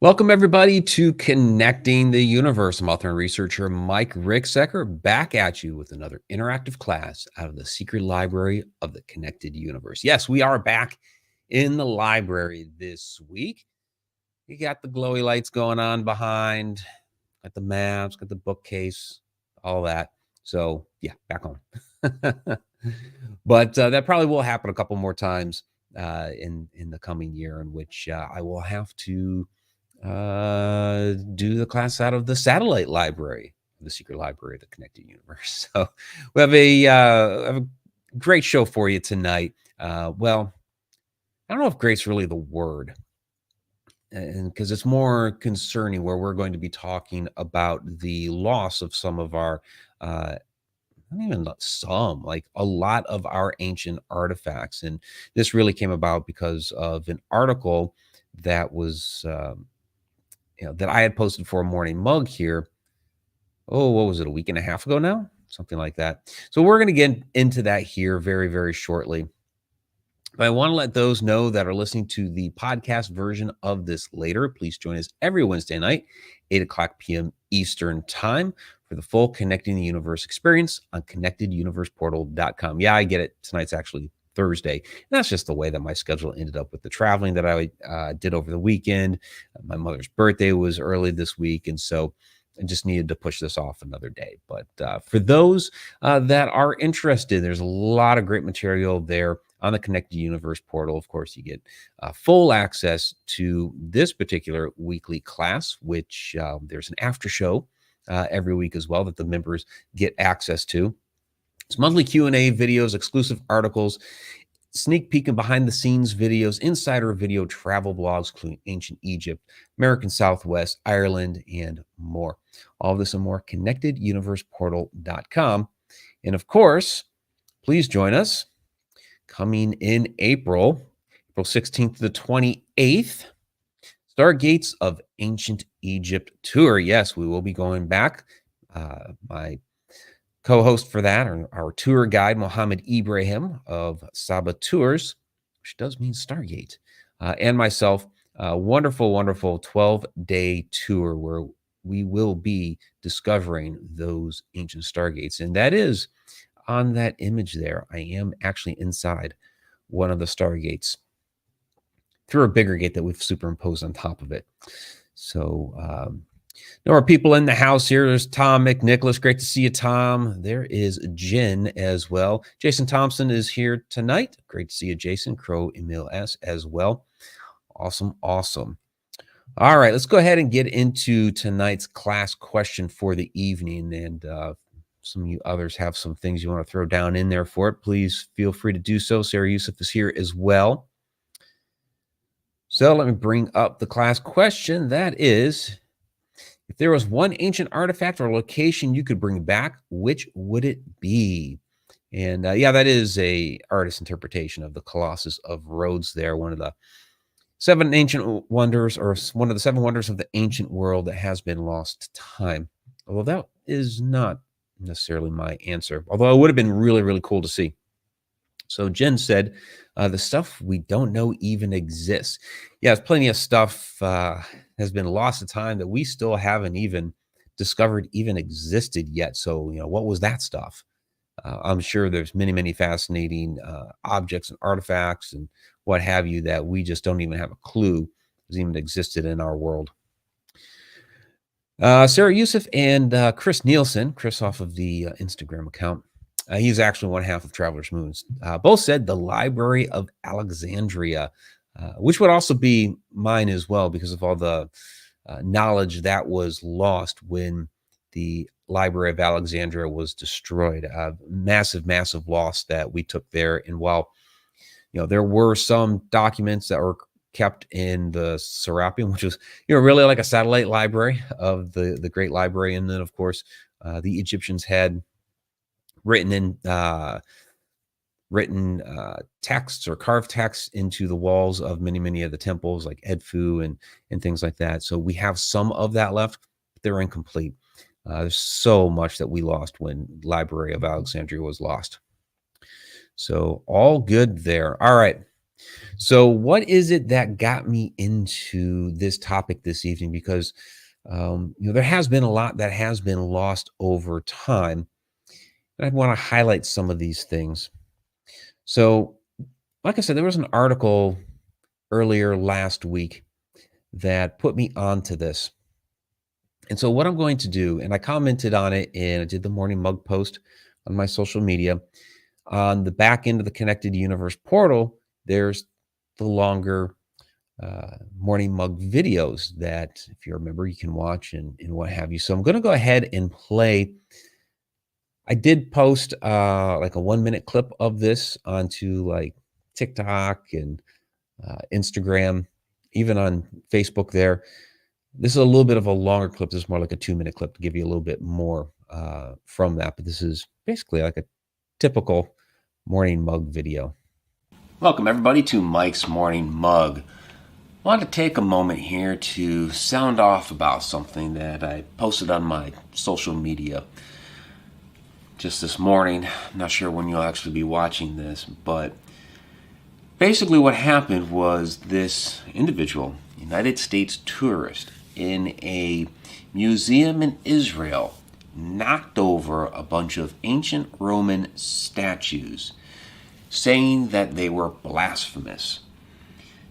Welcome, everybody, to Connecting the Universe. I'm author and researcher Mike Ricksecker back at you with another interactive class out of the secret library of the connected universe. Yes, we are back in the library this week. You got the glowy lights going on behind, got the maps, got the bookcase, all that. So, yeah, back on. But that probably will happen a couple more times in the coming year, in which I will have to do the class out of the satellite library, the secret library of the connected universe. So we have a great show for you tonight. Well, I don't know if great's really the word, and because it's more concerning, where we're going to be talking about the loss of some of our not even some, like a lot of our ancient artifacts. And this really came about because of an article that was that I had posted for a morning mug here. Oh, what was it? A week and a half ago now? Something like that. So we're going to get into that here very, very shortly. But I want to let those know that are listening to the podcast version of this later. Please join us every Wednesday night, 8 o'clock p.m. Eastern Time, for the full Connecting the Universe experience on connecteduniverseportal.com. Yeah, I get it. Tonight's actually Thursday. And that's just the way that my schedule ended up with the traveling that I did over the weekend. My mother's birthday was early this week, and so I just needed to push this off another day. But for those that are interested, there's a lot of great material there on the Connected Universe portal. Of course, you get full access to this particular weekly class, which there's an after show every week as well that the members get access to. It's monthly Q&A videos, exclusive articles, sneak peek and behind the scenes videos, insider video, travel blogs, including ancient Egypt, American Southwest, Ireland, and more. All of this and more, connecteduniverseportal.com. And of course, please join us coming in April 16th to the 28th, Stargates of Ancient Egypt tour. Yes, we will be going back. My co-host for that, our tour guide, Mohammed Ibrahim of Saba Tours, which does mean Stargate, and myself, a wonderful, wonderful 12-day tour where we will be discovering those ancient Stargates. And that is on that image there. I am actually inside one of the Stargates through a bigger gate that we've superimposed on top of it. So, there are people in the house here. There's Tom McNicholas. Great to see you, Tom. There is Jen as well. Jason Thompson is here tonight. Great to see you, Jason. Crow Emil S. as well. Awesome, awesome. All right, let's go ahead and get into tonight's class question for the evening. And some of you others have some things you want to throw down in there for it. Please feel free to do so. Sarah Yusuf is here as well. So let me bring up the class question. That is, if there was one ancient artifact or location you could bring back, which would it be? And yeah, that is a artist's interpretation of the Colossus of Rhodes there, one of the seven ancient wonders, or one of the seven wonders of the ancient world that has been lost to time. Although that is not necessarily my answer, although it would have been really, really cool to see. So Jen said, the stuff we don't know even exists. Yeah, there's plenty of stuff has been lost to time that we still haven't even discovered even existed yet. So, what was that stuff? I'm sure there's many, many fascinating objects and artifacts and what have you that we just don't even have a clue has even existed in our world. Sarah Yusuf and Chris Nielsen, Chris off of the Instagram account, he's actually one half of Traveler's Moons, both said the Library of Alexandria, which would also be mine as well because of all the knowledge that was lost when the Library of Alexandria was destroyed. Massive, massive loss that we took there. And while, there were some documents that were kept in the Serapeum, which was, really like a satellite library of the Great Library. And then, of course, the Egyptians had written texts or carved texts into the walls of many, many of the temples, like Edfu and things like that. So we have some of that left, but they're incomplete. There's so much that we lost when Library of Alexandria was lost. So all good there. All right. So, what is it that got me into this topic this evening? Because there has been a lot that has been lost over time. And I want to highlight some of these things. So, like I said, there was an article earlier last week that put me onto this. And so, what I'm going to do, and I commented on it and I did the morning mug post on my social media. On the back end of the Connected Universe portal, there's the longer morning mug videos that, if you remember, you can watch and what have you. So I'm going to go ahead and play. I did post like a 1-minute clip of this onto like TikTok and Instagram, even on Facebook there. This is a little bit of a longer clip. This is more like a 2-minute clip to give you a little bit more from that. But this is basically like a typical morning mug video. Welcome, everybody, to Mike's Morning Mug. I want to take a moment here to sound off about something that I posted on my social media just this morning. I'm not sure when you'll actually be watching this, but basically what happened was this individual, United States tourist, in a museum in Israel, knocked over a bunch of ancient Roman statues, saying that they were blasphemous.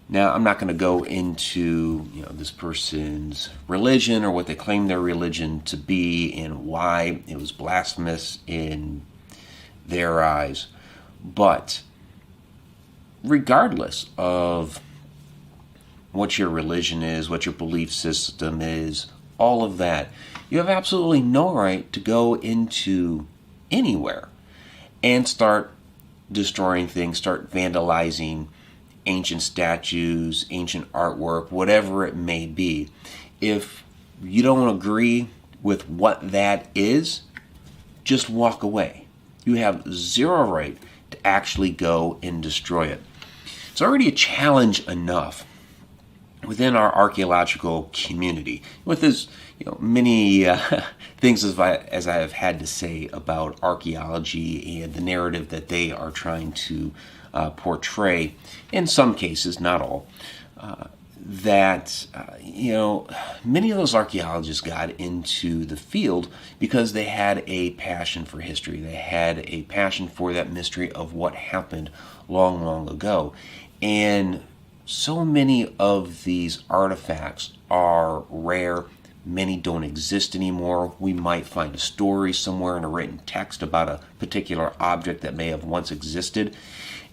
Now, I'm not going to go into this person's religion or what they claim their religion to be and why it was blasphemous in their eyes. But regardless of what your religion is, what your belief system is, all of that, you have absolutely no right to go into anywhere and start destroying things, start vandalizing ancient statues, ancient artwork, whatever it may be. If you don't agree with what that is, just walk away. You have zero right to actually go and destroy it. It's already a challenge enough within our archaeological community, with as many things as I have had to say about archaeology and the narrative that they are trying to portray, in some cases, not all, that many of those archaeologists got into the field because they had a passion for history. They had a passion for that mystery of what happened long, long ago. And so many of these artifacts are rare. Many don't exist anymore. We might find a story somewhere in a written text about a particular object that may have once existed,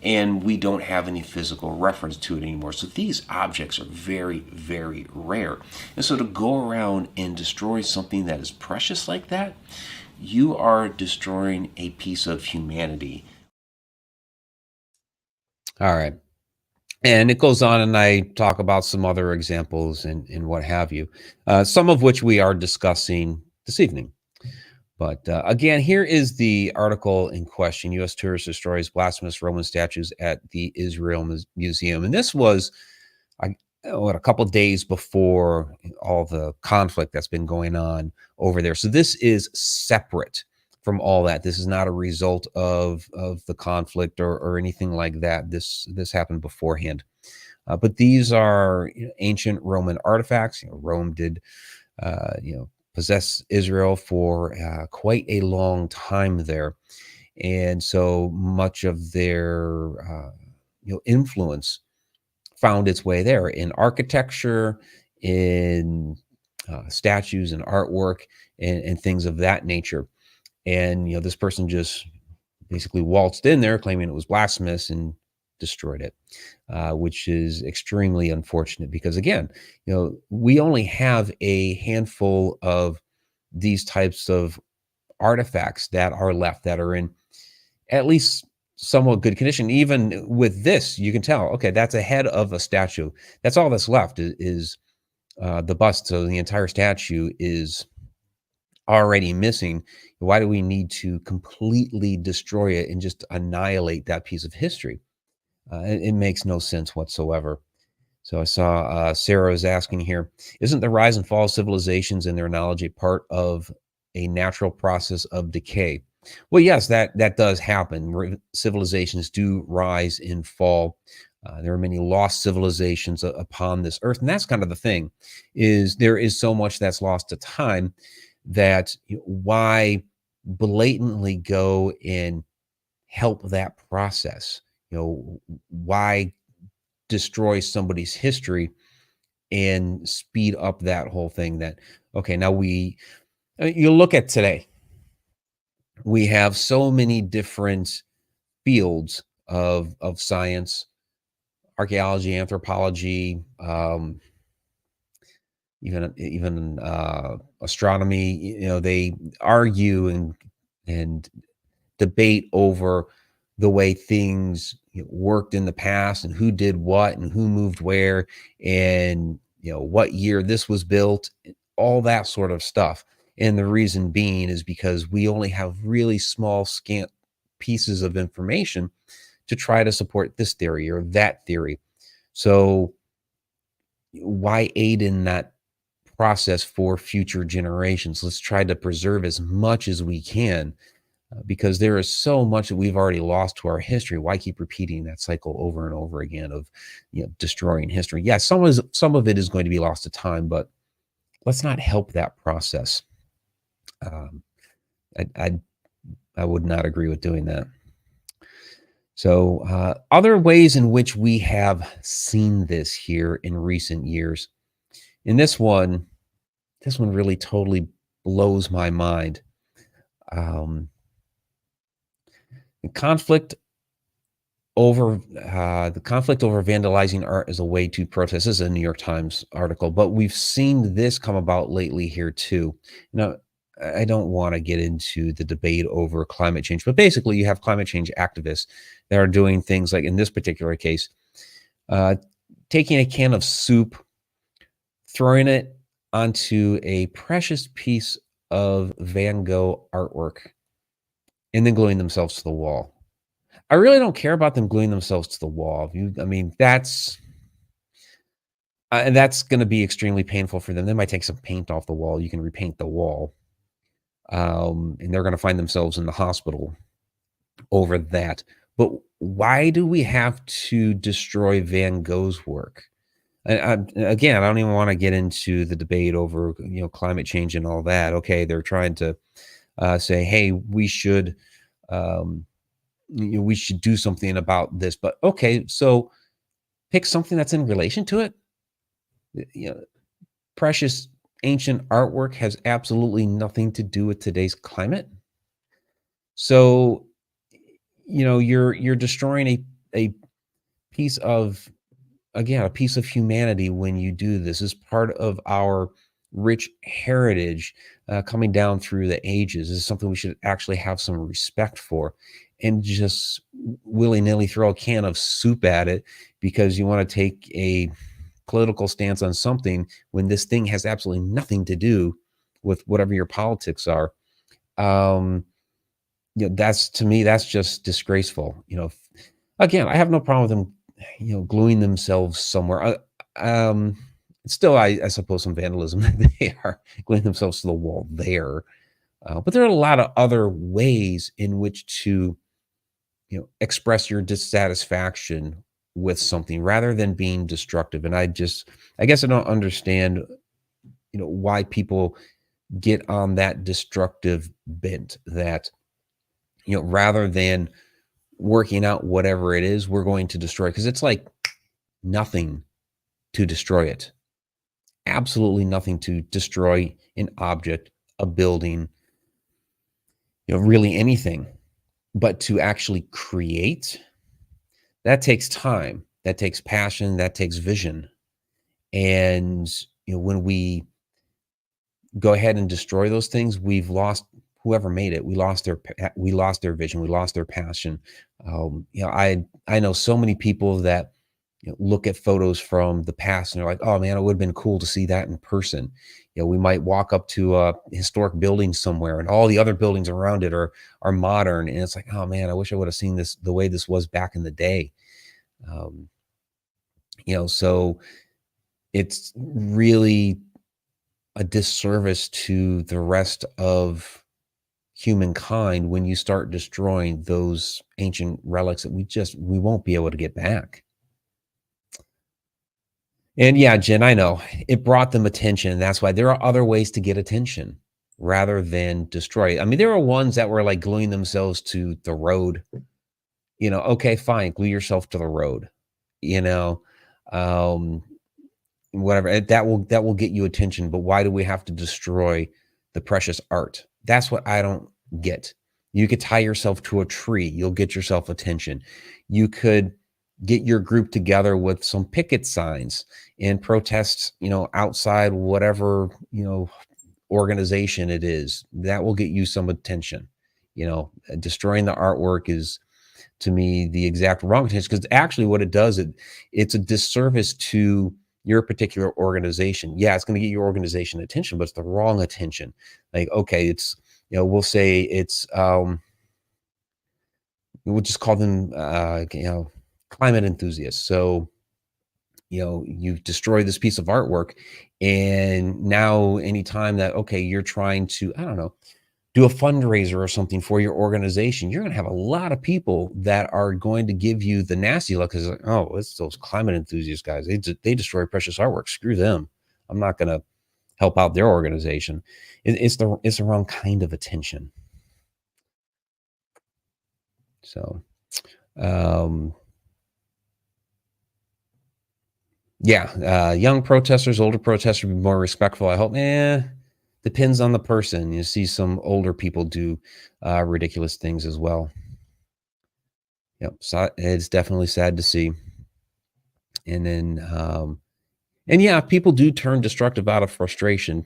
and we don't have any physical reference to it anymore. So these objects are very, very rare. And so to go around and destroy something that is precious like that, you are destroying a piece of humanity. All right. And it goes on, and I talk about some other examples and what have you, some of which we are discussing this evening. But again, here is the article in question. U.S. tourist destroys blasphemous Roman statues at the Israel Museum. And this was a couple of days before all the conflict that's been going on over there. So this is separate from all that. This is not a result of the conflict or anything like that. This happened beforehand. But these are ancient Roman artifacts. Rome did, possess Israel for quite a long time there, and so much of their influence found its way there in architecture, in statues and artwork, and things of that nature. And this person just basically waltzed in there claiming it was blasphemous and destroyed it, which is extremely unfortunate because, again, we only have a handful of these types of artifacts that are left that are in at least somewhat good condition. Even with this, you can tell, okay, that's a head of a statue. That's all that's left is the bust. So the entire statue is already missing. Why do we need to completely destroy it and just annihilate that piece of history? It makes no sense whatsoever. So I saw Sarah is asking here, isn't the rise and fall of civilizations and their knowledge a part of a natural process of decay? Well, yes, that does happen. Civilizations do rise and fall There are many lost civilizations upon this earth, and that's kind of the thing. Is there is so much that's lost to time that why blatantly go and help that process? Why destroy somebody's history and speed up that whole thing? That okay, now you look at today, we have so many different fields of science, archaeology, anthropology, even astronomy. They argue and debate over the way things worked in the past and who did what and who moved where and what year this was built, all that sort of stuff. And the reason being is because we only have really small, scant pieces of information to try to support this theory or that theory. So why aid in that process for future generations? Let's try to preserve as much as we can, because there is so much that we've already lost to our history. Why keep repeating that cycle over and over again of destroying history? Yeah, some of it is going to be lost to time, but let's not help that process. Um, I, I I would not agree with doing that. So, other ways in which we have seen this here in recent years, and this one really totally blows my mind. Um, conflict the conflict over vandalizing art as a way to protest. This is a New York Times article, but we've seen this come about lately here too. Now, I don't want to get into the debate over climate change, but basically, you have climate change activists that are doing things like, in this particular case, uh, taking a can of soup, throwing it onto a precious piece of Van Gogh artwork, and then gluing themselves to the wall. I really don't care about them gluing themselves to the wall. I mean, that's going to be extremely painful for them. They might take some paint off the wall. You can repaint the wall, and they're going to find themselves in the hospital over that. But why do we have to destroy Van Gogh's work? Again, I don't even want to get into the debate over climate change and all that. Okay, they're trying to say, hey, um, we should do something about this. But okay, so pick something that's in relation to it. You know, precious ancient artwork has absolutely nothing to do with today's climate. So, you're destroying a piece of again, a piece of humanity when you do this. Is part of our rich heritage coming down through the ages. This is something we should actually have some respect for, and just willy-nilly throw a can of soup at it because you want to take a political stance on something when this thing has absolutely nothing to do with whatever your politics are. Um, that's to me, that's just disgraceful. Again, I have no problem with them, gluing themselves somewhere. Still, I suppose some vandalism that they are gluing themselves to the wall there. But there are a lot of other ways in which to, express your dissatisfaction with something rather than being destructive. And I guess I don't understand, why people get on that destructive bent that, rather than working out whatever it is we're going to destroy, because it's like nothing to destroy it. Absolutely nothing to destroy an object, a building, really anything. But to actually create, that takes time, that takes passion, that takes vision. And when we go ahead and destroy those things, we've lost whoever made it. We lost their vision, we lost their passion. I know so many people that look at photos from the past and they're like, oh man, it would have been cool to see that in person. We might walk up to a historic building somewhere and all the other buildings around it are modern. And it's like, oh man, I wish I would have seen this the way this was back in the day. Um, so it's really a disservice to the rest of humankind when you start destroying those ancient relics that we won't be able to get back. And yeah, Jen, I know it brought them attention. That's why there are other ways to get attention rather than destroy it. I mean, there are ones that were like gluing themselves to the road. Okay, fine, glue yourself to the road. You know, um, whatever that will get you attention. But why do we have to destroy the precious art? That's what I don't get. You could tie yourself to a tree, you'll get yourself attention. You could get your group together with some picket signs and protest, outside whatever, organization it is. That will get you some attention. Destroying the artwork is, to me, the exact wrong attention, because actually what it does, it's a disservice to your particular organization. Yeah, it's going to get your organization attention, but it's the wrong attention. Like, okay, it's, we'll say it's, we'll just call them, climate enthusiasts. So, you've destroyed this piece of artwork, and now anytime that, okay, you're trying to, I don't know, do a fundraiser or something for your organization, you're going to have a lot of people that are going to give you the nasty look, because, like, oh, it's those climate enthusiast guys. They destroy precious artwork. Screw them. I'm not going to help out their organization. It's the wrong kind of attention. So, um, yeah, young protesters, older protesters, be more respectful. I hope. Depends on the person. You see some older people do ridiculous things as well. Yep. So it's definitely sad to see. And then, and yeah, people do turn destructive out of frustration.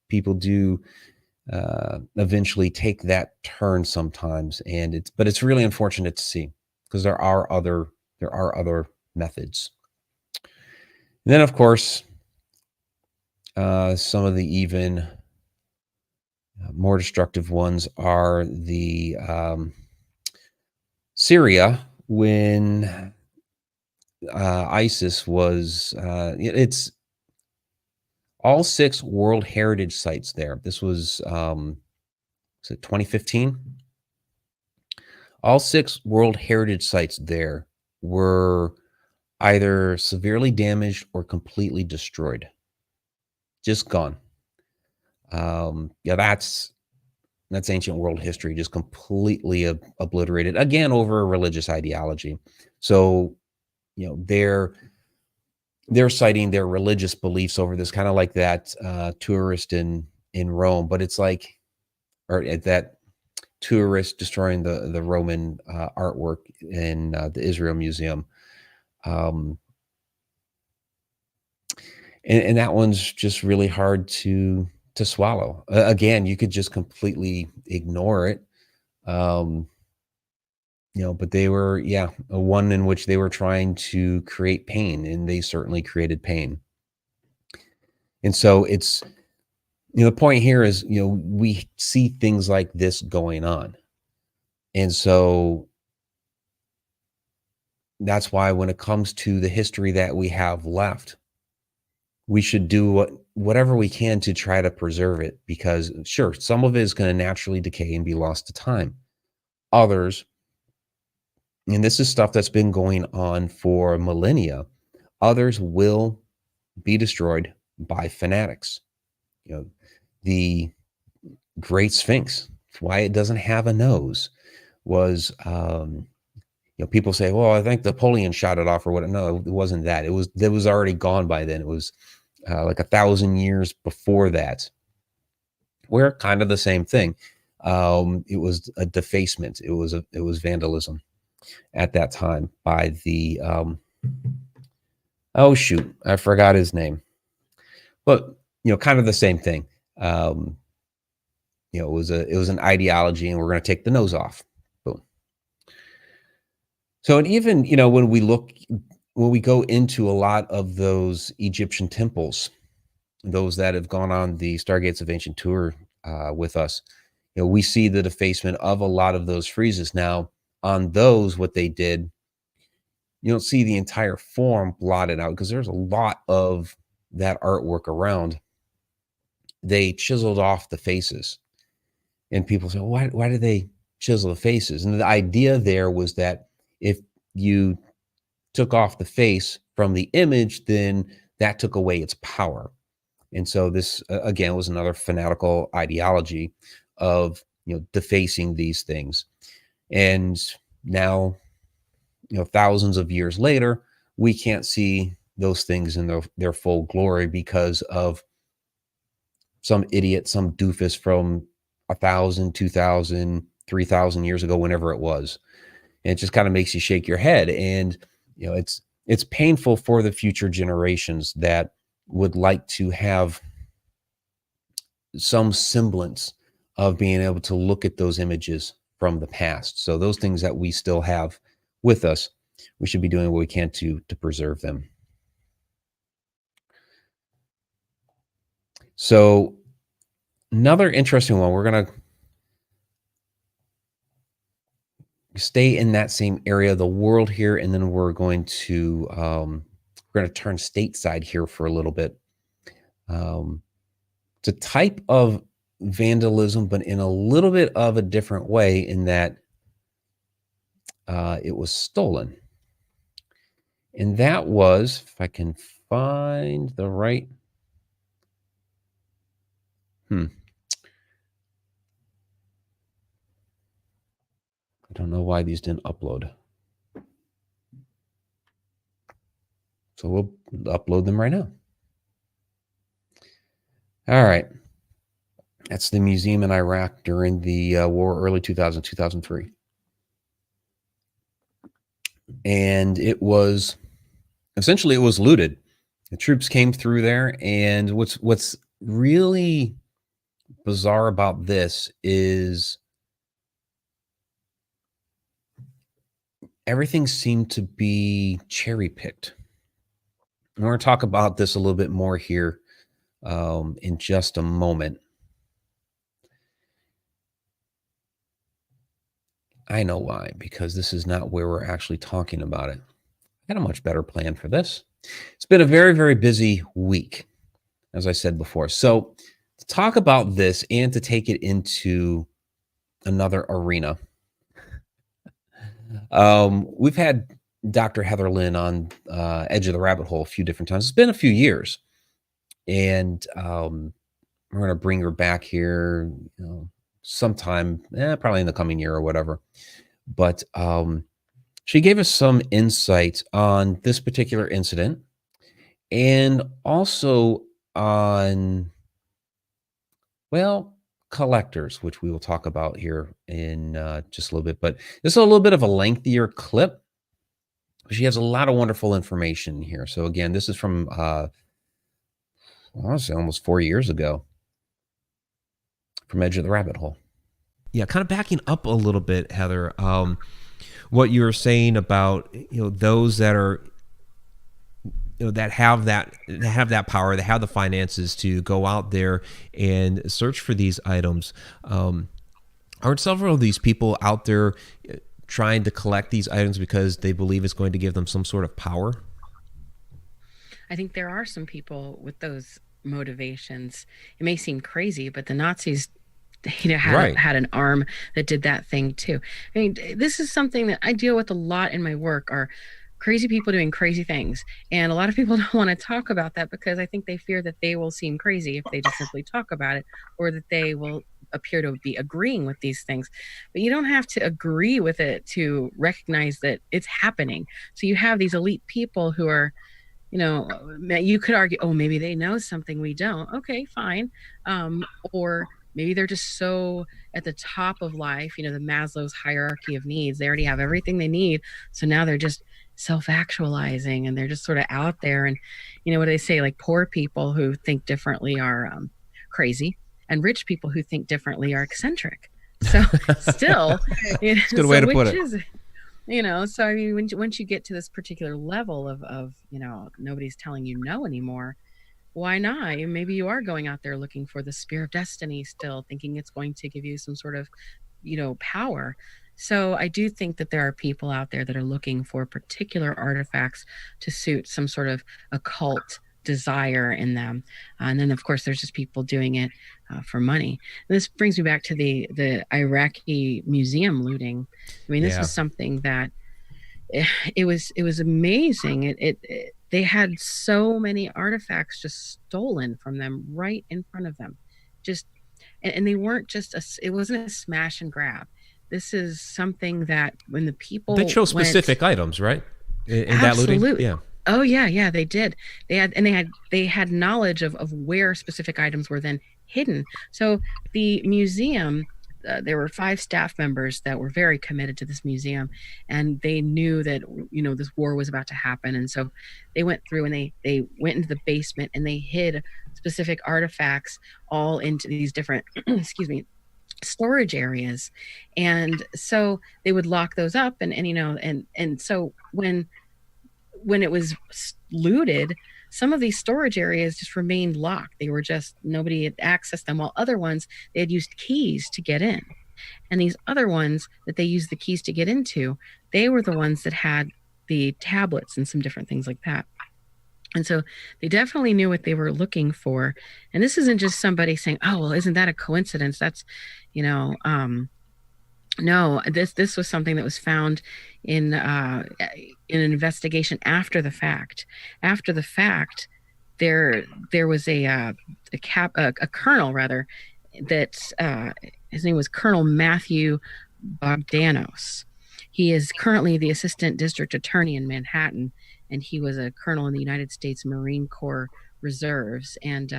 People do eventually take that turn sometimes, but it's really unfortunate to see, because there are other methods. And then, of course, some of the even more destructive ones are the Syria, when ISIS was, it's all 6 World Heritage sites there. This was it 2015? All 6 World Heritage sites there were either severely damaged or completely destroyed. Just gone. Yeah, that's ancient world history, just completely obliterated, again, over a religious ideology. So, they're citing their religious beliefs over this, kind of like that tourist in Rome, but it's like, or that tourist destroying the Roman artwork in the Israel Museum. Um, and that one's just really hard to swallow. Again, you could just completely ignore it. Um, but they were, yeah, a one in which they were trying to create pain, and they certainly created pain. And so it's, the point here is, we see things like this going on. And so that's why when it comes to the history that we have left, we should do whatever we can to try to preserve it, because sure, some of it is going to naturally decay and be lost to time. Others, and this is stuff that's been going on for millennia, others will be destroyed by fanatics. The Great Sphinx, why it doesn't have a nose, was, people say, well, I think Napoleon shot it off or what. No, it wasn't that. It was already gone by then. It was like 1,000 years before that, where kind of the same thing. It was a defacement. It was vandalism at that time by the, oh shoot, I forgot his name, but kind of the same thing. It was an ideology, and we're going to take the nose off. Boom. So, and even, when we go into a lot of those Egyptian temples, those that have gone on the Stargates of Ancient tour with us, we see the defacement of a lot of those friezes. Now, on those, what they did, you don't see the entire form blotted out, because there's a lot of that artwork around. They chiseled off the faces, and people say, well, why did they chisel the faces? And the idea there was that if you took off the face from the image, then that took away its power. And so this again was another fanatical ideology of defacing these things. And now, thousands of years later, we can't see those things in their full glory because of some idiot, some doofus from 1,000, 2,000, 3,000 years ago, whenever it was. And it just kind of makes you shake your head. And it's painful for the future generations that would like to have some semblance of being able to look at those images from the past. So those things that we still have with us, we should be doing what we can to preserve them. So another interesting one, we're going to stay in that same area of the world here, and then we're going to turn stateside here for a little bit. It's a type of vandalism, but in a little bit of a different way, in that it was stolen. And that was, if I can find the right, I don't know why these didn't upload. So we'll upload them right now. All right. That's the museum in Iraq during the war, early 2000, 2003. And it was looted. The troops came through there. And what's really bizarre about this is everything seemed to be cherry picked. And we're going to talk about this a little bit more here in just a moment. I know why, because this is not where we're actually talking about it. I got a much better plan for this. It's been a very, very busy week, as I said before. So to talk about this and to take it into another arena, we've had Dr. Heather Lynn on Edge of the Rabbit Hole a few different times. It's been a few years. And we're going to bring her back here, sometime, probably in the coming year or whatever. But she gave us some insight on this particular incident, and also on, collectors, which we will talk about here in just a little bit. But this is a little bit of a lengthier clip. She has a lot of wonderful information here. So again, this is from, I want to say almost 4 years ago, from Edge of the Rabbit Hole. Yeah, kind of backing up a little bit, Heather. What you were saying about those that are that have that power, that have the finances to go out there and search for these items. Aren't several of these people out there trying to collect these items because they believe it's going to give them some sort of power? I think there are some people with those motivations. It may seem crazy, but the Nazis, had an arm that did that thing too. I mean, this is something that I deal with a lot in my work, are crazy people doing crazy things. And a lot of people don't want to talk about that because I think they fear that they will seem crazy if they just simply talk about it, or that they will appear to be agreeing with these things. But you don't have to agree with it to recognize that it's happening. So you have these elite people who are, you could argue, oh, maybe they know something we don't. Okay, fine. Or maybe they're just so at the top of life, the Maslow's hierarchy of needs. They already have everything they need. So now they're just self-actualizing, and they're just sort of out there. And what do they say? Like, poor people who think differently are crazy, and rich people who think differently are eccentric. So still, it's a good way to put it. So I mean, once you get to this particular level of nobody's telling you no anymore, why not? Maybe you are going out there looking for the spear of destiny still, thinking it's going to give you some sort of, power. So I do think that there are people out there that are looking for particular artifacts to suit some sort of occult desire in them. And then, of course, there's just people doing it for money. And this brings me back to the Iraqi museum looting. I mean, this was something that, it was amazing. They had so many artifacts just stolen from them right in front of them, just and they weren't just it wasn't a smash and grab. This is something that when the people They chose specific items, right? In that looting, absolutely. yeah. Oh yeah, they did. They had knowledge of where specific items were then hidden. So the museum, there were 5 staff members that were very committed to this museum, and they knew that this war was about to happen, and so they went through and they went into the basement and they hid specific artifacts all into these different excuse me, storage areas. And so they would lock those up, and so when it was looted, some of these storage areas just remained locked. They were just, nobody had accessed them, while other ones, they had used keys to get in. And these other ones that they used the keys to get into, they were the ones that had the tablets and some different things like that. And so they definitely knew what they were looking for. And this isn't just somebody saying, oh, well, isn't that a coincidence? That's, no, this was something that was found in an investigation after the fact. After the fact, there was a colonel, rather, that his name was Colonel Matthew Bogdanos. He is currently the assistant district attorney in Manhattan, and he was a colonel in the United States Marine Corps Reserves. And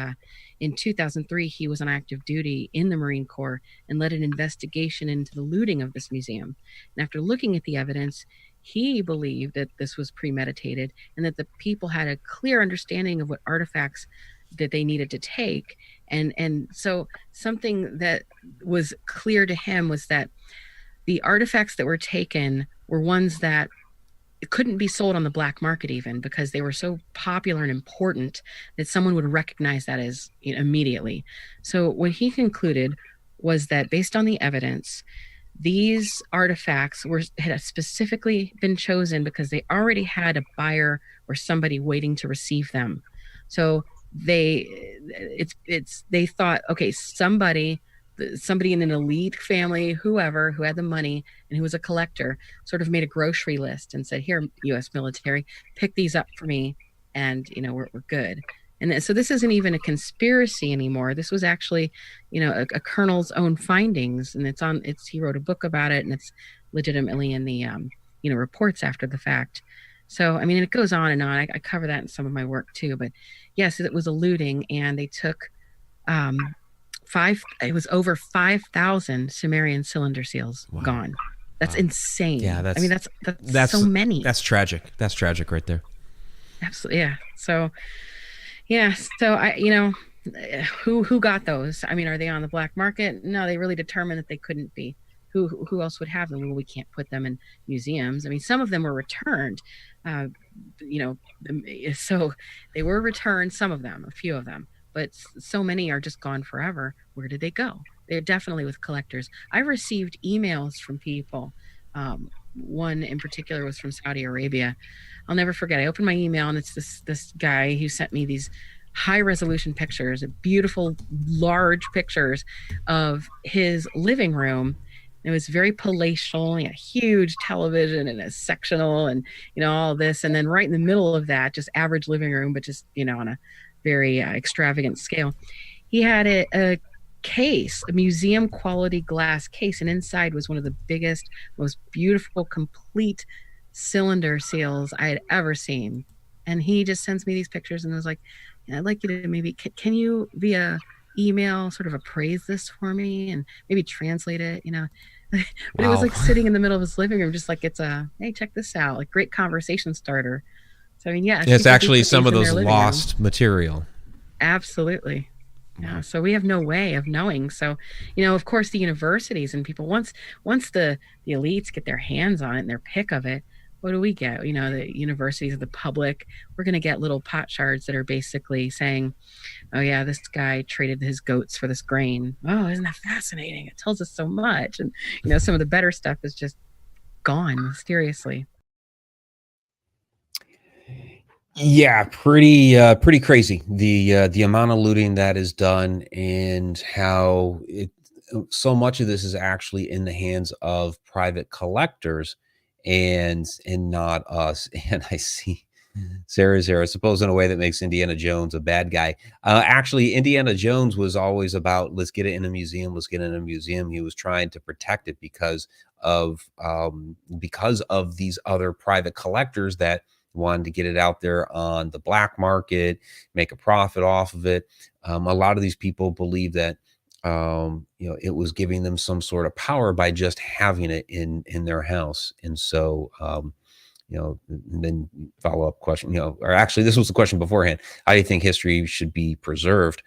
in 2003, he was on active duty in the Marine Corps and led an investigation into the looting of this museum. And after looking at the evidence, he believed that this was premeditated and that the people had a clear understanding of what artifacts that they needed to take. And so something that was clear to him was that the artifacts that were taken were ones that couldn't be sold on the black market, even because they were so popular and important that someone would recognize that as immediately. So what he concluded was that based on the evidence, these artifacts had specifically been chosen because they already had a buyer or somebody waiting to receive them. So they thought, okay, somebody in an elite family, whoever, who had the money and who was a collector, sort of made a grocery list and said, here, U.S. military, pick these up for me, and we're good. And so this isn't even a conspiracy anymore. This was actually, a colonel's own findings, and he wrote a book about it, and it's legitimately in the reports after the fact. So I mean, it goes on and on. I cover that in some of my work too. But yes, it was a looting, and they took it was over 5,000 Sumerian cylinder seals gone. That's insane. Yeah, that's so many. That's tragic. That's tragic right there. Absolutely. Yeah. So who got those? I mean, are they on the black market? No, they really determined that they couldn't be. Who else would have them? Well, we can't put them in museums. I mean, some of them were returned. So they were returned, some of them, a few of them. But so many are just gone forever. Where did they go? They're definitely with collectors. I received emails from people. One in particular was from Saudi Arabia. I'll never forget. I opened my email, and it's this guy who sent me these high resolution pictures, beautiful, large pictures of his living room. It was very palatial, a huge television and a sectional and, all this. And then right in the middle of that, just average living room, but just, on a very extravagant scale. He had a case, a museum quality glass case, and inside was one of the biggest, most beautiful, complete cylinder seals I had ever seen. And he just sends me these pictures and was like, I'd like you to maybe, can you via email sort of appraise this for me and maybe translate it, But wow. It was like sitting in the middle of his living room, just like hey, check this out, like great conversation starter. So I mean, yeah, it's actually some of those lost material. Absolutely. Yeah. So we have no way of knowing. So, of course, the universities and people, once the elites get their hands on it and their pick of it, what do we get? The universities of the public, we're going to get little pot shards that are basically saying, oh yeah, this guy traded his goats for this grain. Oh, isn't that fascinating? It tells us so much. And, some of the better stuff is just gone mysteriously. Yeah, pretty crazy. The amount of looting that is done and how so much of this is actually in the hands of private collectors and not us. And I see Sarah's here. I suppose in a way that makes Indiana Jones a bad guy. Actually, Indiana Jones was always about, let's get it in a museum. Let's get it in a museum. He was trying to protect it because of these other private collectors that wanted to get it out there on the black market, make a profit off of it. A lot of these people believe that it was giving them some sort of power by just having it in their house. And so and then follow-up question, or actually this was the question beforehand. How do you think history should be preserved?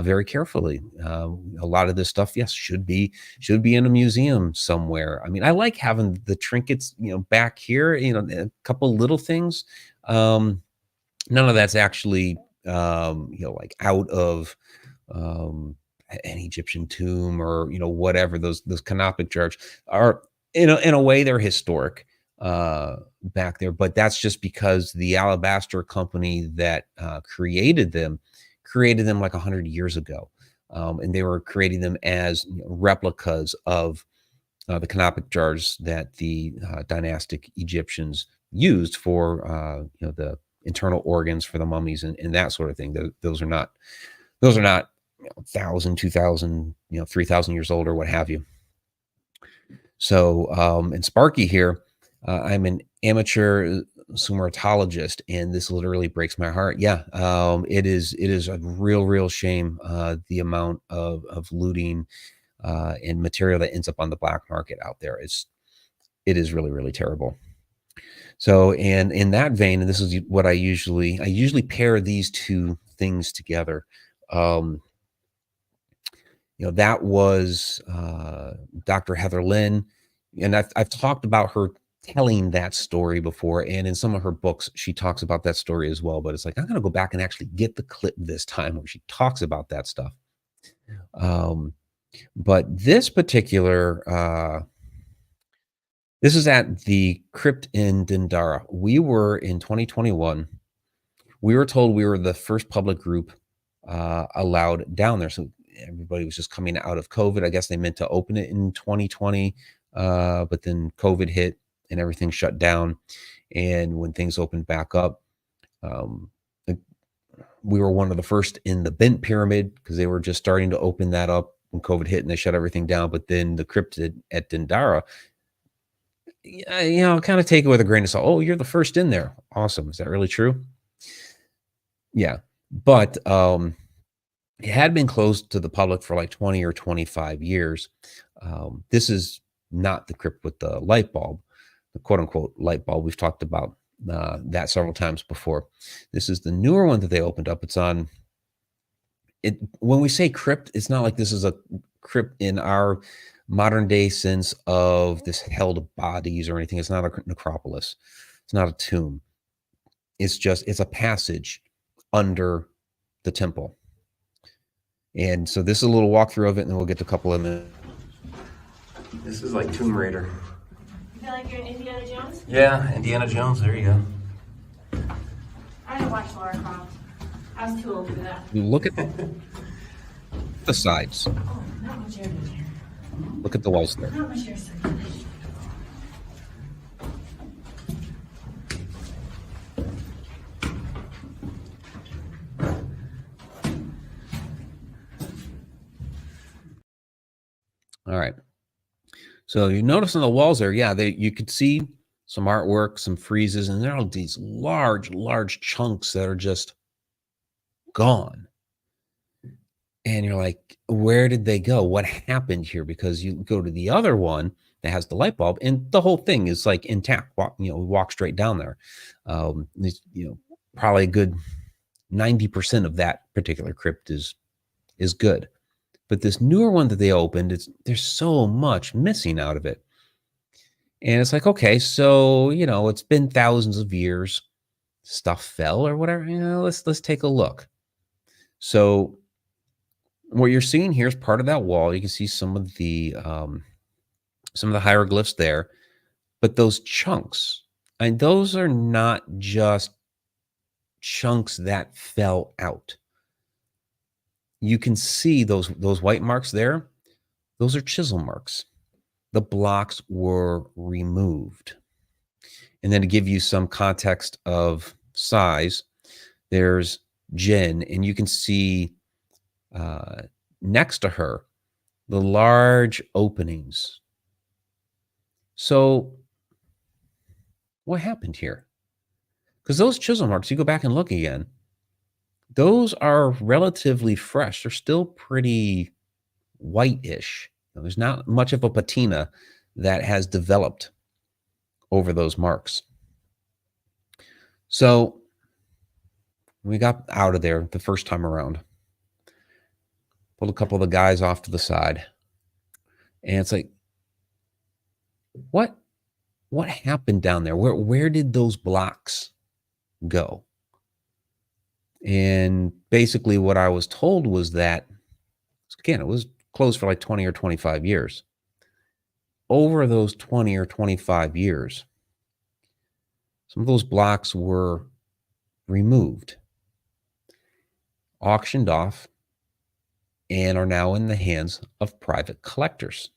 Very carefully. A lot of this stuff, yes, should be in a museum somewhere. I mean, I like having the trinkets, back here, a couple little things. None of that's actually, like out of an Egyptian tomb or, whatever. Those canopic jars are, in a way, they're historic back there, but that's just because the alabaster company that created them like 100 years ago, and they were creating them as replicas of the canopic jars that the dynastic Egyptians used for the internal organs for the mummies and that sort of thing. Those are not 1,000, 2,000, 3,000 years old or what have you. So and Sparky here, I'm an amateur sumerologist, and this literally breaks my heart. Yeah, it is a real shame, the amount of looting and material that ends up on the black market out there. It is really terrible. So, and in that vein, and this is what I usually pair these two things together. That was Dr. Heather Lynn, and I've talked about her telling that story before, and in some of her books she talks about that story as well, but it's like I'm going to go back and actually get the clip this time where she talks about that stuff. But this particular this is at the crypt in Dendara. We were in 2021. We were told we were the first public group allowed down there, so everybody was just coming out of COVID. I guess they meant to open it in 2020, but then COVID hit and everything shut down. And when things opened back up, we were one of the first in the Bent Pyramid because they were just starting to open that up when COVID hit and they shut everything down. But then the crypt at Dendara, kind of take it with a grain of salt. Oh, you're the first in there. Awesome. Is that really true? Yeah. But it had been closed to the public for like 20 or 25 years. This is not the crypt with the light bulb, the quote unquote light bulb. We've talked about that several times before. This is the newer one that they opened up. It's on it. When we say crypt, it's not like this is a crypt in our modern day sense of this held bodies or anything. It's not a necropolis. It's not a tomb. It's a passage under the temple. And so this is a little walkthrough of it, and then we'll get to a couple of minutes. This is like Tomb Raider. You feel like you're in Indiana Jones? Yeah, Indiana Jones. There you go. I didn't watch Lara Croft. I was too old for that. You look at the sides. Oh, not much air in here. Look at the walls there. Not much air circulation. All right. So you notice on the walls there, yeah, you could see some artwork, some friezes, and there are these large chunks that are just gone. And you're like, where did they go? What happened here? Because you go to the other one that has the light bulb, and the whole thing is like intact. We walk straight down there. Probably a good 90% of that particular crypt is good. But this newer one that they opened, there's so much missing out of it. And it's like, okay, so, it's been thousands of years. Stuff fell or whatever. Let's take a look. So what you're seeing here is part of that wall. You can see some of the hieroglyphs there. But those chunks, and those are not just chunks that fell out. You can see those white marks there. Those are chisel marks. The blocks were removed. And then to give you some context of size, there's Jen, and you can see next to her the large openings. So what happened here? Because those chisel marks, you go back and look again, those are relatively fresh. They're still pretty whitish. There's not much of a patina that has developed over those marks. So we got out of there the first time around, pulled a couple of the guys off to the side, and it's like, what happened down there? Where did those blocks go? And basically what I was told was that, again, it was closed for like 20 or 25 years. Over those 20 or 25 years, some of those blocks were removed, auctioned off, and are now in the hands of private collectors.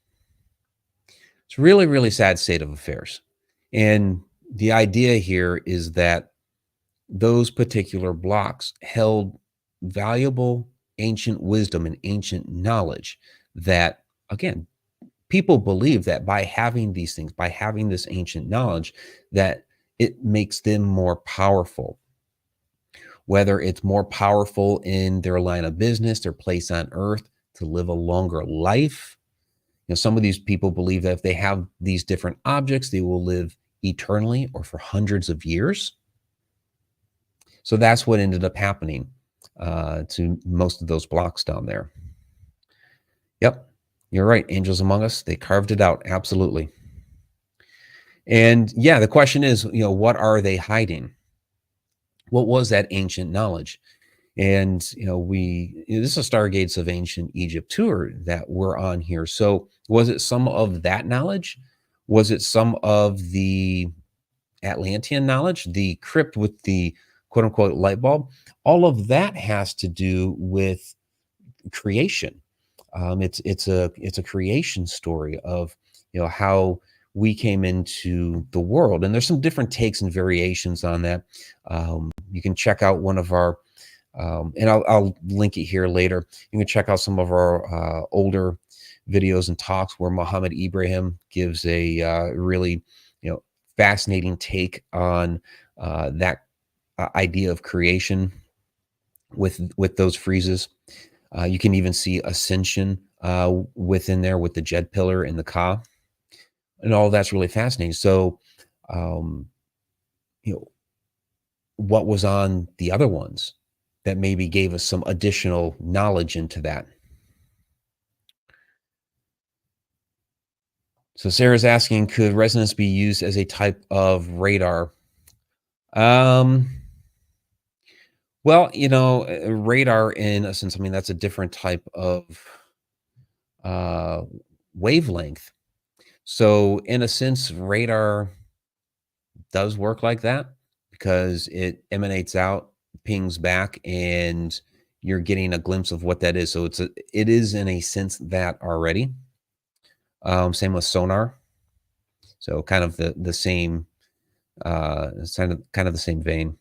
It's a really, really sad state of affairs. And the idea here is that those particular blocks held valuable ancient wisdom and ancient knowledge that, again, people believe that by having these things, by having this ancient knowledge, that it makes them more powerful. Whether it's more powerful in their line of business, their place on earth, to live a longer life. Some of these people believe that if they have these different objects, they will live eternally or for hundreds of years. So that's what ended up happening to most of those blocks down there. Yep, you're right. Angels Among Us, they carved it out. Absolutely. And yeah, the question is, what are they hiding? What was that ancient knowledge? And, this is a Stargates of Ancient Egypt tour that we're on here. So was it some of that knowledge? Was it some of the Atlantean knowledge, the crypt with the quote unquote light bulb? All of that has to do with creation. It's a creation story of, how we came into the world. And there's some different takes and variations on that. You can check out one of our, and I'll link it here later. You can check out some of our older videos and talks where Muhammad Ibrahim gives a really, fascinating take on that idea of creation with those friezes. You can even see ascension within there with the Jed pillar and the Ka, and all that's really fascinating. So, what was on the other ones that maybe gave us some additional knowledge into that? So Sarah's asking, could resonance be used as a type of radar? Well, radar in a sense, that's a different type of wavelength. So in a sense, radar does work like that because it emanates out, pings back, and you're getting a glimpse of what that is. So it is in a sense that already. Same with sonar. So kind of the same, kind of the same vein.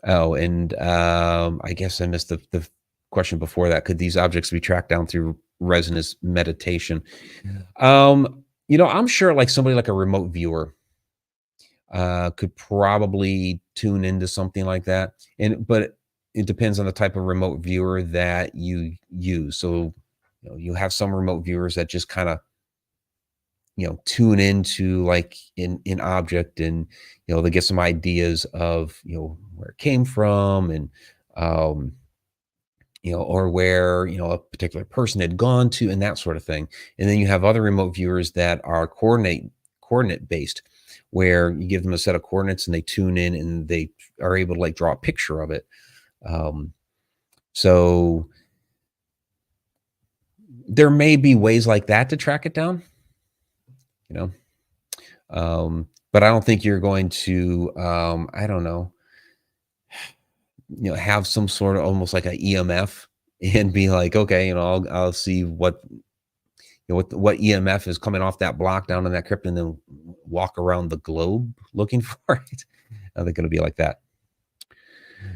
Oh, and I guess I missed the question before that. Could these objects be tracked down through resonance meditation? I'm sure like somebody like a remote viewer could probably tune into something like that. But it depends on the type of remote viewer that you use. So, you have some remote viewers that just kind of, tune into like in object, and, they get some ideas of, where it came from, and, or where, a particular person had gone to, and that sort of thing. And then you have other remote viewers that are coordinate based, where you give them a set of coordinates and they tune in and they are able to like draw a picture of it. So there may be ways like that to track it down, but I don't think you're going to, I don't know, have some sort of almost like an EMF and be like, okay, I'll see what, what EMF is coming off that block down in that crypt, and then walk around the globe looking for it. They're going to be like that.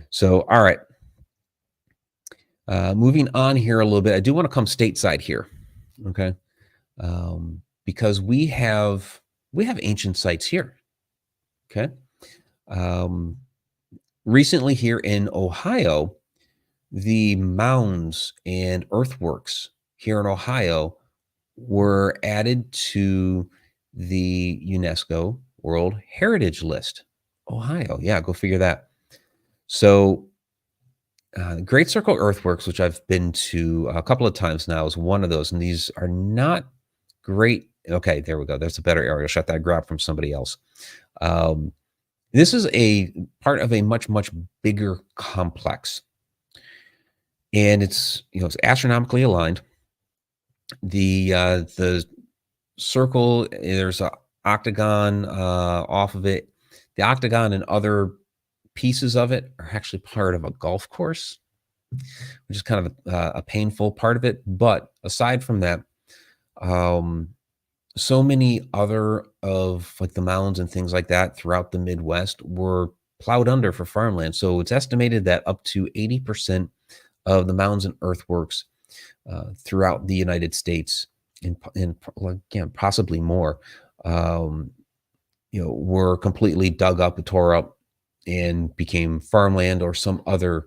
So, all right. Moving on here a little bit, I do want to come stateside here, okay? Because we have ancient sites here, okay? Recently here in Ohio, the mounds and earthworks here in Ohio were added to the UNESCO World Heritage List. Ohio, yeah, go figure that. So Great Circle Earthworks, which I've been to a couple of times now, is one of those. And these are not great. Okay, there we go. There's a better area. Shut that grab from somebody else. This is a part of a much, much bigger complex. And it's, it's astronomically aligned. The circle, there's an octagon off of it. The octagon and other pieces of it are actually part of a golf course, which is kind of a painful part of it. But aside from that, so many other of like the mounds and things like that throughout the Midwest were plowed under for farmland. So it's estimated that up to 80% of the mounds and earthworks throughout the United States, and again, possibly more, were completely dug up, tore up, and became farmland or some other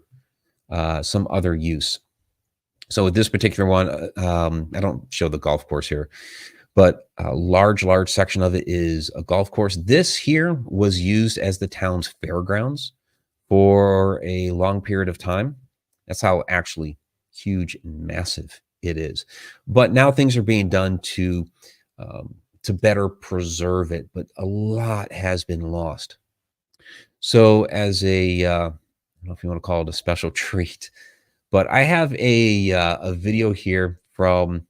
use. So with this particular one, I don't show the golf course here, but a large section of it is a golf course. This here was used as the town's fairgrounds for a long period of time. That's how actually huge and massive it is. But now things are being done to better preserve it, but a lot has been lost. So as I don't know if you want to call it a special treat, but I have a video here from,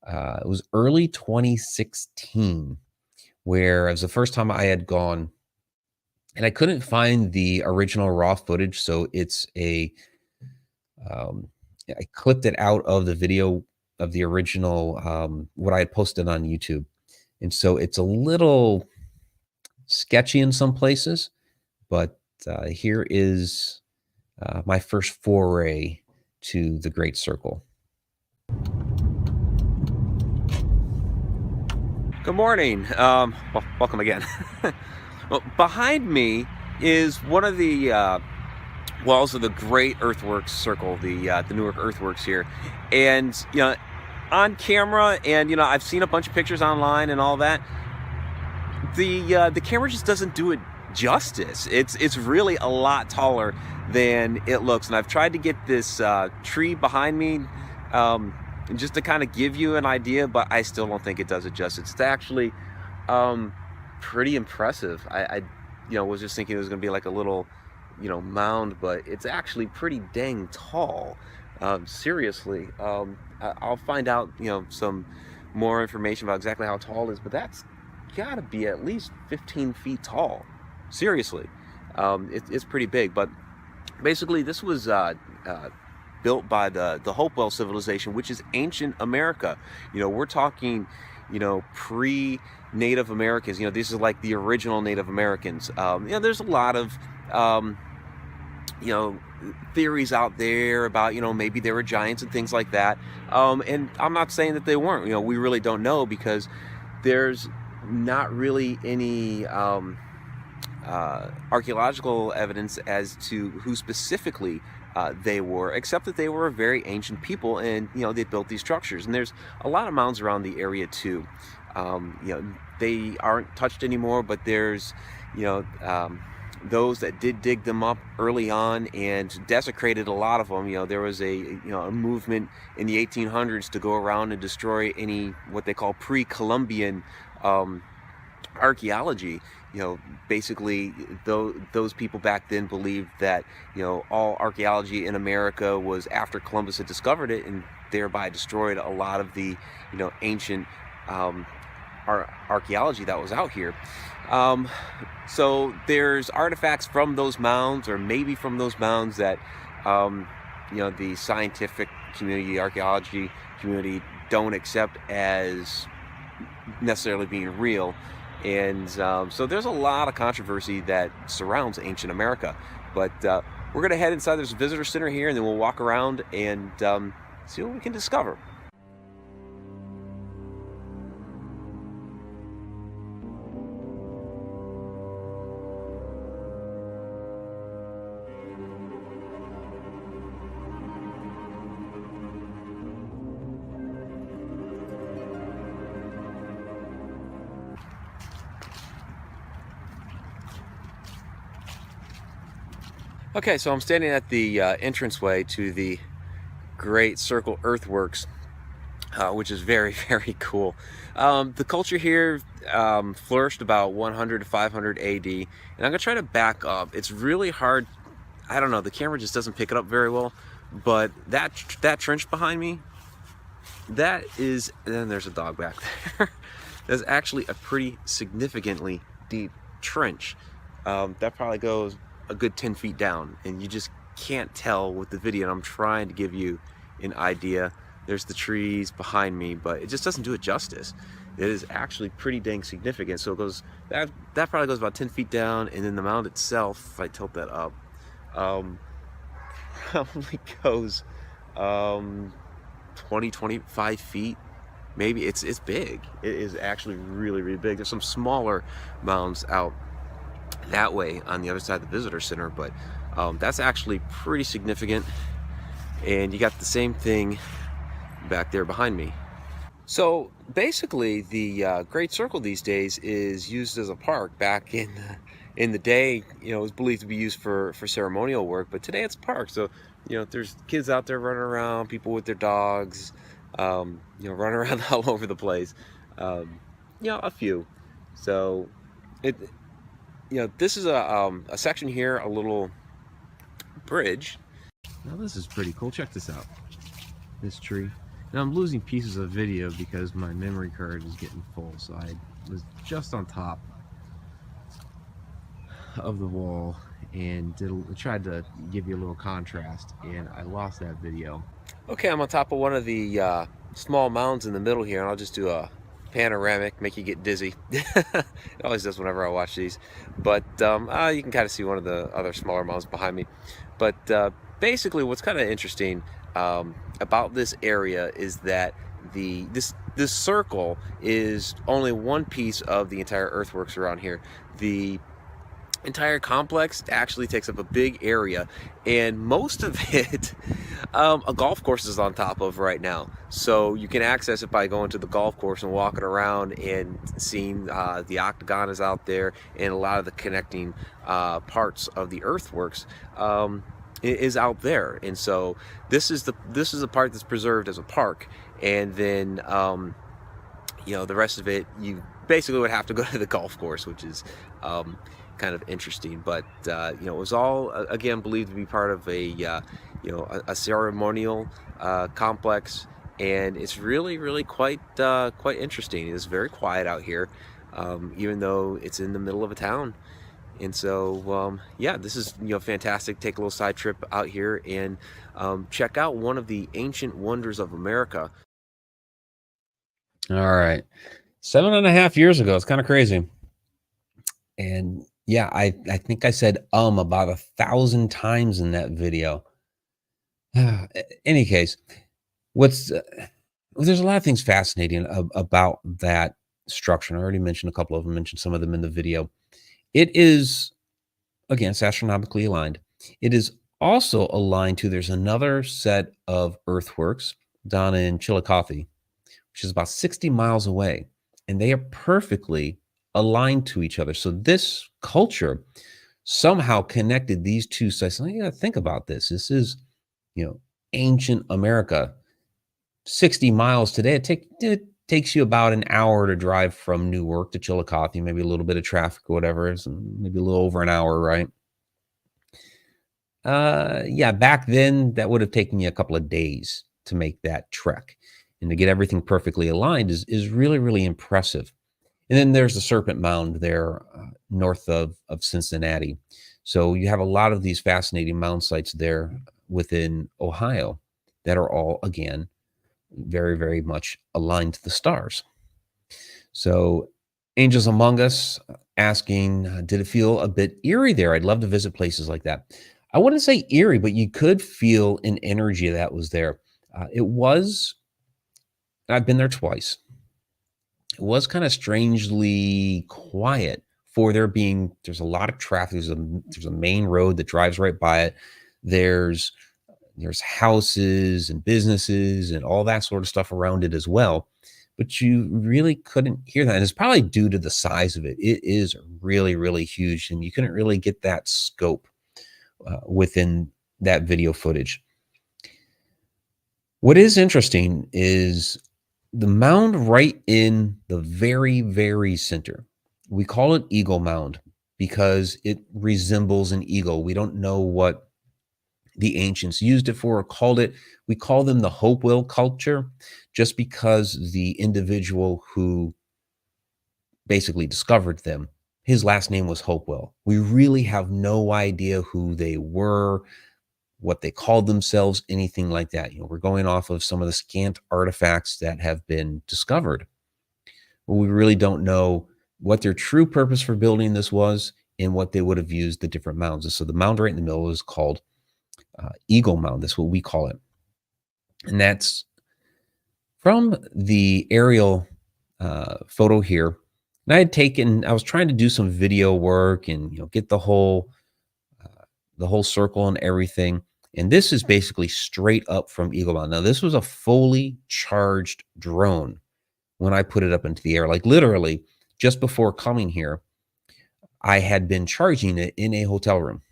it was early 2016, where it was the first time I had gone, and I couldn't find the original raw footage. So it's I clipped it out of the video of the original, what I had posted on YouTube. And so it's a little sketchy in some places, but here is my first foray to the Great Circle. Good morning. Well, welcome again. Well, behind me is one of the walls of the Great Earthworks Circle, the Newark Earthworks here. And, on camera, and, I've seen a bunch of pictures online and all that, the camera just doesn't do it justice. It's really a lot taller than it looks. And I've tried to get this tree behind me just to kind of give you an idea, but I still don't think it does it justice. It's actually pretty impressive. I was just thinking it was going to be like a little, mound, but it's actually pretty dang tall. Seriously. I'll find out, some more information about exactly how tall it is, but that's got to be at least 15 feet tall. Seriously. It's pretty big, but basically this was built by the Hopewell civilization, which is ancient America. We're talking, pre-Native Americans. This is like the original Native Americans. There's a lot of theories out there about, maybe there were giants and things like that. And I'm not saying that they weren't. We really don't know, because there's not really any archaeological evidence as to who specifically they were, except that they were a very ancient people, and they built these structures. And there's a lot of mounds around the area too. They aren't touched anymore, but there's those that did dig them up early on and desecrated a lot of them. There was a movement in the 1800s to go around and destroy any what they call pre-Columbian archaeology. Basically those people back then believed that all archaeology in America was after Columbus had discovered it, and thereby destroyed a lot of the ancient archaeology that was out here. So there's artifacts from those mounds, or maybe from those mounds, that the scientific community, the archaeology community don't accept as necessarily being real. And so there's a lot of controversy that surrounds ancient America. But we're going to head inside this visitor center here, and then we'll walk around and see what we can discover. Okay, so I'm standing at the entranceway to the Great Circle Earthworks, which is very, very cool. The culture here flourished about 100 to 500 AD, and I'm gonna try to back up. It's really hard. I don't know, the camera just doesn't pick it up very well, but that trench behind me, that is, and then there's a dog back there. That's actually a pretty significantly deep trench. That probably goes a good 10 feet down, and you just can't tell with the video, and I'm trying to give you an idea. There's the trees behind me, but it just doesn't do it justice. It is actually pretty dang significant. So it goes, that probably goes about 10 feet down, and then the mound itself, if I tilt that up, probably goes 20, 25 feet. Maybe it's big. It is actually really, really big. There's some smaller mounds out that way on the other side of the visitor center, but that's actually pretty significant. And you got the same thing back there behind me. So basically the Great Circle these days is used as a park. Back in the day, it was believed to be used for ceremonial work, but today it's a park. So there's kids out there running around, people with their dogs, running around all over the place. A few. So this is a section here, a little bridge. Now this is pretty cool. Check this out. This tree. Now I'm losing pieces of video because my memory card is getting full. So I was just on top of the wall and tried to give you a little contrast, and I lost that video. Okay, I'm on top of one of the small mounds in the middle here, and I'll just do a panoramic, make you get dizzy. It always does whenever I watch these. But you can kind of see one of the other smaller mounds behind me. But basically what's kind of interesting about this area is that this circle is only one piece of the entire earthworks around here. The entire complex actually takes up a big area, and most of it a golf course is on top of right now. So you can access it by going to the golf course and walking around and seeing the octagon is out there, and a lot of the connecting parts of the earthworks is out there. And so this is the part that's preserved as a park, and then the rest of it you basically would have to go to the golf course, which is kind of interesting. But it was all again believed to be part of a ceremonial complex, and it's really quite interesting. It's very quiet out here, even though it's in the middle of a town. And so this is fantastic. Take a little side trip out here and check out one of the ancient wonders of America. All right, 7.5 years ago. It's kind of crazy. And yeah, I think I said about 1,000 times in that video. Any case, there's a lot of things fascinating about that structure. And I already mentioned a couple of them, mentioned some of them in the video. It is, again, it's astronomically aligned. It is also aligned to, there's another set of earthworks down in Chillicothe, which is about 60 miles away, and they are perfectly aligned to each other. So this culture somehow connected these two sites. You got to think about this. This is, ancient America. 60 miles today. It takes you about an hour to drive from Newark to Chillicothe, maybe a little bit of traffic or whatever. So maybe a little over an hour, right? Back then that would have taken you a couple of days to make that trek, and to get everything perfectly aligned is really impressive. And then there's the Serpent Mound there north of Cincinnati. So you have a lot of these fascinating mound sites there within Ohio that are all, again, very, very much aligned to the stars. So, Angels Among Us asking, did it feel a bit eerie there? I'd love to visit places like that. I wouldn't say eerie, but you could feel an energy that was there. It was, I've been there twice. It was kind of strangely quiet for there's a lot of traffic. There's a main road that drives right by it. There's houses and businesses and all that sort of stuff around it as well. But you really couldn't hear that. And it's probably due to the size of it. It is really, really huge. And you couldn't really get that scope within that video footage. What is interesting is the mound right in the very, very center. We call it Eagle Mound because it resembles an eagle. We don't know what the ancients used it for or called it. We call them the Hopewell culture just because the individual who basically discovered them, his last name was Hopewell. We really have no idea who they were, what they called themselves, anything like that. We're going off of some of the scant artifacts that have been discovered. But we really don't know what their true purpose for building this was and what they would have used the different mounds. And so the mound right in the middle is called Eagle Mound. That's what we call it. And that's from the aerial photo here. And I was trying to do some video work and get the whole circle and everything. And this is basically straight up from Eagle Mound. Now, this was a fully charged drone when I put it up into the air. Like literally, just before coming here, I had been charging it in a hotel room.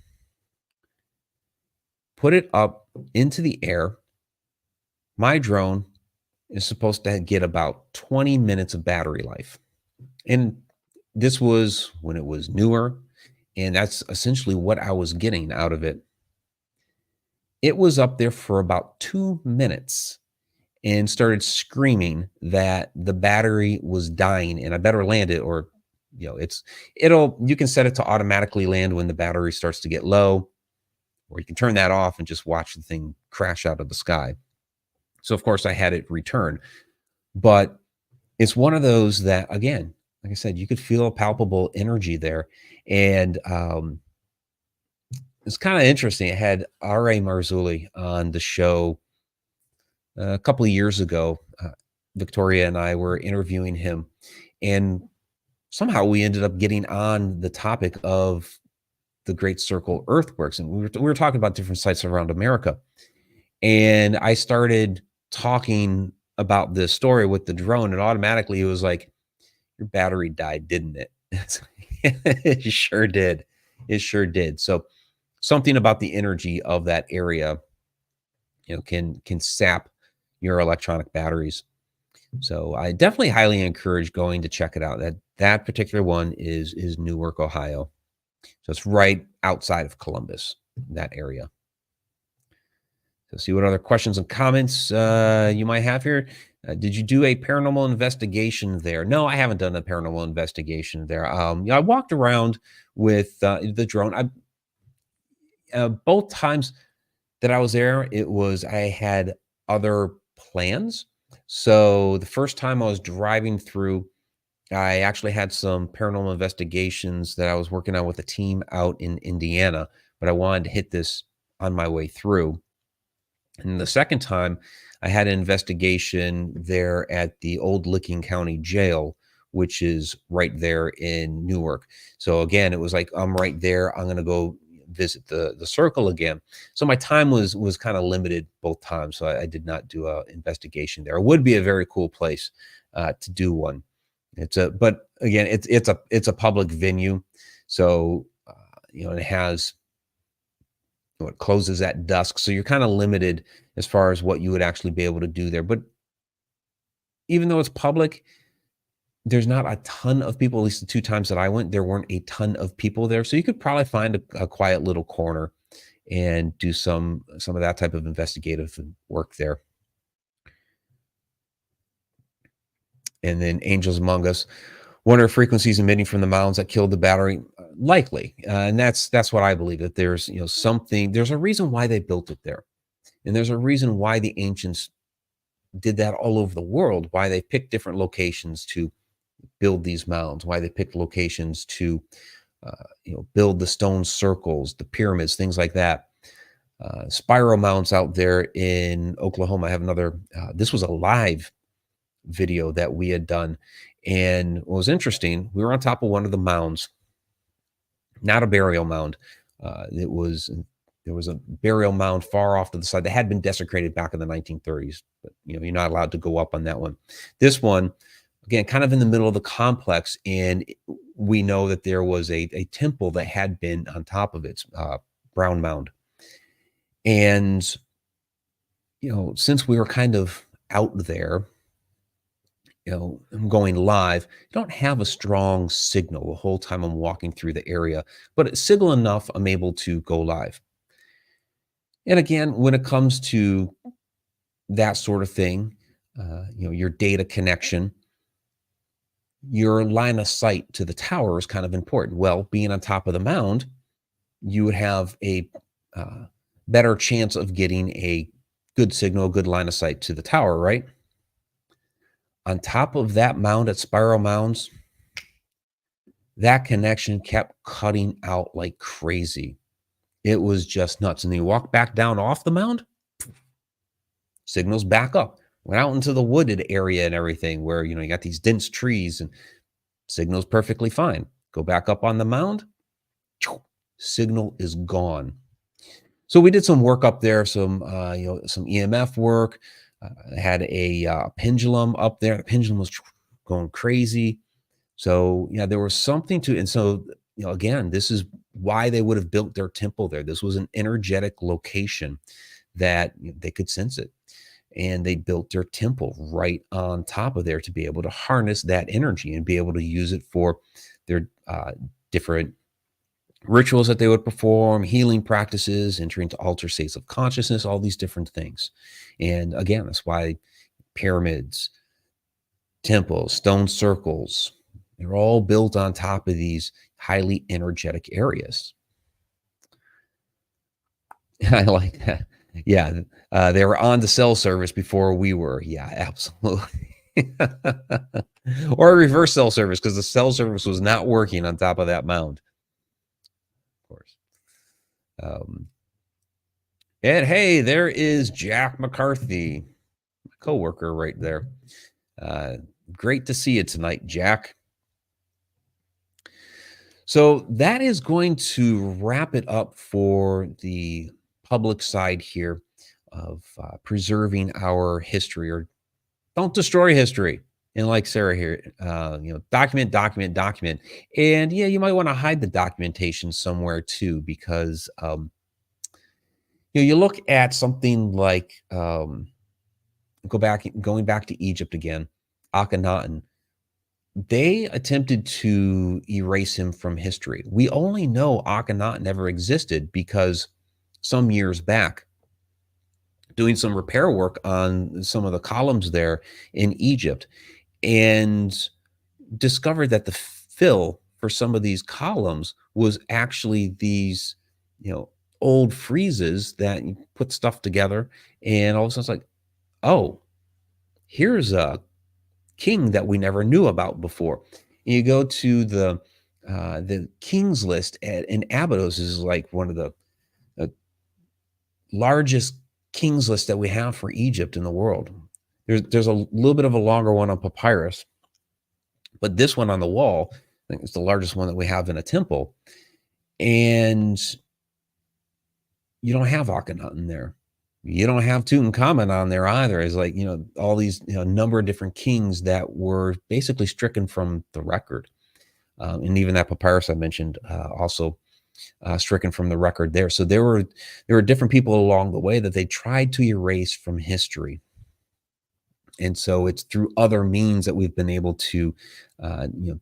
Put it up into the air. My drone is supposed to get about 20 minutes of battery life. And this was when it was newer. And that's essentially what I was getting out of it. It was up there for about 2 minutes and started screaming that the battery was dying and I better land it, or you can set it to automatically land when the battery starts to get low, or you can turn that off and just watch the thing crash out of the sky. So of course I had it return, but it's one of those that, again, like I said, you could feel a palpable energy there. And it's kind of interesting. I had R.A. Marzulli on the show a couple of years ago. Victoria and I were interviewing him, and somehow we ended up getting on the topic of the Great Circle earthworks. And we were talking about different sites around America. And I started talking about this story with the drone, and automatically it was like, your battery died, didn't it? It sure did. It sure did. So something about the energy of that area, can sap your electronic batteries. So I definitely highly encourage going to check it out. That particular one is Newark, Ohio. So it's right outside of Columbus, that area. So see what other questions and comments you might have here. Did you do a paranormal investigation there? No, I haven't done a paranormal investigation there. I walked around with the drone. Both times that I was there, I had other plans. So the first time I was driving through, I actually had some paranormal investigations that I was working on with a team out in Indiana, but I wanted to hit this on my way through. And the second time, I had an investigation there at the old Licking County Jail, which is right there in Newark. So again, it was like, I'm right there. I'm going to go visit the circle again. So my time was kind of limited both times. So I did not do an investigation there. It would be a very cool place to do one. But again, it's a public venue. So, it has, it closes at dusk. So you're kind of limited as far as what you would actually be able to do there. But even though it's public, there's not a ton of people. At least the 2 times that I went, there weren't a ton of people there. So you could probably find a quiet little corner and do some of that type of investigative work there. And then Angels Among Us. What are frequencies emitting from the mounds that killed the battery? likely, and that's what I believe, that there's something. There's a reason why they built it there, and there's a reason why the ancients did that all over the world. Why they picked different locations to build these mounds. Why they picked locations to build the stone circles, the pyramids, things like that. Spiral mounds out there in Oklahoma. I have another. This was a live video that we had done, and what was interesting, we were on top of one of the mounds, not a burial mound. There was a burial mound far off to the side that had been desecrated back in the 1930s, but you're not allowed to go up on that one. This one, again, kind of in the middle of the complex, and we know that there was a temple that had been on top of its brown mound. And since we were kind of out there, I'm going live, I don't have a strong signal the whole time I'm walking through the area, but it's signal enough I'm able to go live. And again, when it comes to that sort of thing, your data connection, your line of sight to the tower is kind of important. Well, being on top of the mound, you would have a better chance of getting a good signal, good line of sight to the tower, right? On top of that mound at Spiral Mounds, that connection kept cutting out like crazy. It was just nuts. And then you walk back down off the mound, signals back up. Went out into the wooded area and everything where, you got these dense trees and signal's perfectly fine. Go back up on the mound, signal is gone. So we did some work up there, some EMF work. I had a pendulum up there. The pendulum was going crazy. So, there was something to, and so, again, this is why they would have built their temple there. This was an energetic location that they could sense it. And they built their temple right on top of there to be able to harness that energy and be able to use it for their different rituals that they would perform, healing practices, entering into altered states of consciousness, all these different things. And again, that's why pyramids, temples, stone circles, they're all built on top of these highly energetic areas. I like that. Yeah, they were on the cell service before we were. Yeah, absolutely. Or a reverse cell service, because the cell service was not working on top of that mound. Of course. And hey, there is Jack McCarthy, my coworker right there. Great to see you tonight, Jack. So that is going to wrap it up for the public side here of preserving our history, or don't destroy history. And like Sarah here, document. And yeah, you might want to hide the documentation somewhere too, because you look at something like going back to Egypt again, Akhenaten. They attempted to erase him from history. We only know Akhenaten never existed because some years back, doing some repair work on some of the columns there in Egypt, and discovered that the fill for some of these columns was actually these, old friezes that you put stuff together, and all of a sudden it's like, oh, here's a king that we never knew about before. And you go to the king's list in Abydos is like one of the largest king's list that we have for Egypt in the world. There's a little bit of a longer one on papyrus, but this one on the wall, I think it's the largest one that we have in a temple. And you don't have Akhenaten there. You don't have Tutankhamun on there either. It's like, all these number of different kings that were basically stricken from the record. And even that papyrus I mentioned also stricken from the record there. So there were different people along the way that they tried to erase from history. And so it's through other means that we've been able to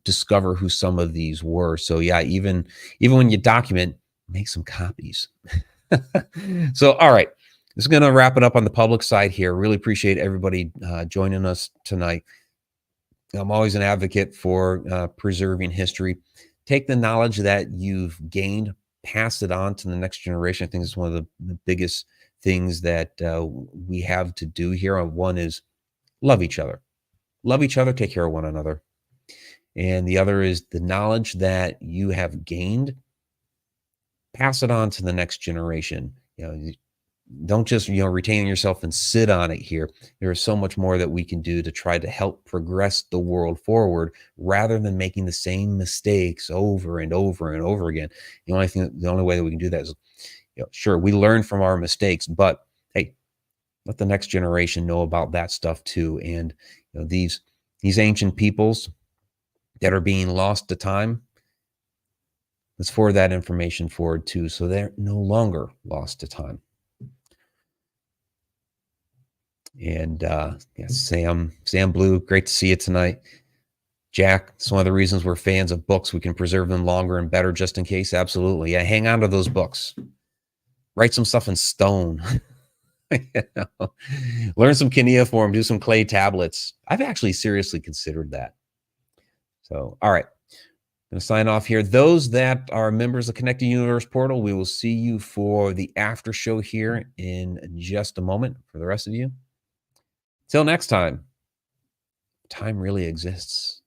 discover who some of these were. So yeah, even when you document, make some copies. So, all right. This is going to wrap it up on the public side here. Really appreciate everybody joining us tonight. I'm always an advocate for preserving history. take the knowledge that you've gained, pass it on to the next generation. I think it's one of the biggest things that we have to do here. One is love each other. Love each other, take care of one another. And the other is the knowledge that you have gained, pass it on to the next generation. Don't just, retain yourself and sit on it here. There is so much more that we can do to try to help progress the world forward rather than making the same mistakes over and over and over again. The only way that we can do that is, sure, we learn from our mistakes, but hey, let the next generation know about that stuff too. And these ancient peoples that are being lost to time, let's forward that information forward too, so they're no longer lost to time. And Sam Blue, great to see you tonight. Jack, it's one of the reasons we're fans of books. We can preserve them longer and better just in case. Absolutely. Yeah, hang on to those books. Write some stuff in stone. Learn some cuneiform, do some clay tablets. I've actually seriously considered that. So, all right. I'm going to sign off here. Those that are members of Connected Universe Portal, we will see you for the after show here in just a moment. For the rest of you, till next time, time really exists.